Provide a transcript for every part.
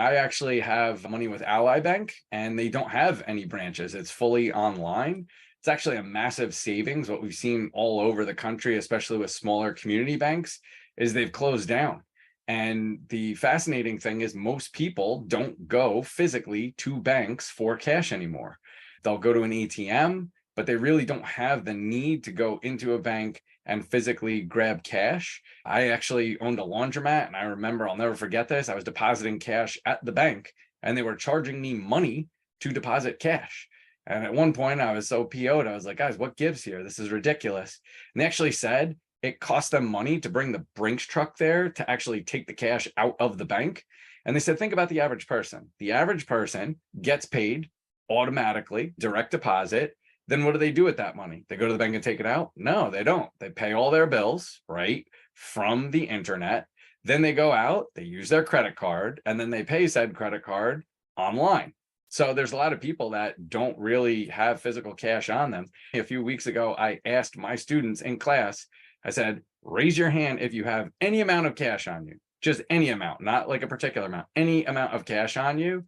I actually have money with Ally Bank and they don't have any branches. It's fully online. It's actually a massive savings. What we've seen all over the country, especially with smaller community banks, is they've closed down. And the fascinating thing is most people don't go physically to banks for cash anymore. They'll go to an ATM, but they really don't have the need to go into a bank and physically grab cash. I actually owned a laundromat, and I remember, I'll never forget this. I was depositing cash at the bank and they were charging me money to deposit cash. And at one point I was so PO'd, I was like, guys, what gives here? This is ridiculous. And they actually said it cost them money to bring the Brinks truck there to actually take the cash out of the bank. And they said, think about the average person. The average person gets paid automatically, direct deposit. Then what do they do with that money? They go to the bank and take it out? No, they don't. They pay all their bills, right, from the internet. Then they go out, they use their credit card, and then they pay said credit card online. So there's a lot of people that don't really have physical cash on them. A few weeks ago, I asked my students in class, I said, raise your hand if you have any amount of cash on you, just any amount, not like a particular amount, any amount of cash on you.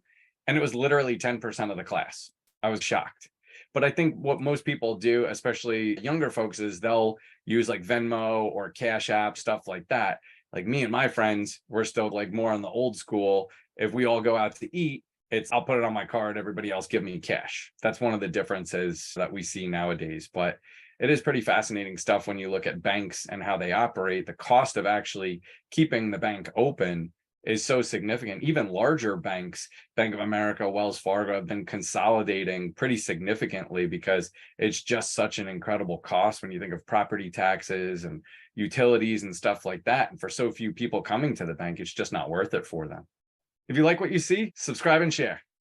And it was literally 10% of the class. I was shocked. But I think what most people do, especially younger folks, is they'll use like Venmo or Cash App, stuff like that. Like me and my friends, we're still like more on the old school. If we all go out to eat, it's I'll put it on my card, everybody else give me cash. That's one of the differences that we see nowadays. But it is pretty fascinating stuff when you look at banks and how they operate. The cost of actually keeping the bank open is so significant. Even larger banks, Bank of America, Wells Fargo, have been consolidating pretty significantly because it's just such an incredible cost when you think of property taxes and utilities and stuff like that. And for so few people coming to the bank, it's just not worth it for them. If you like what you see, subscribe and share.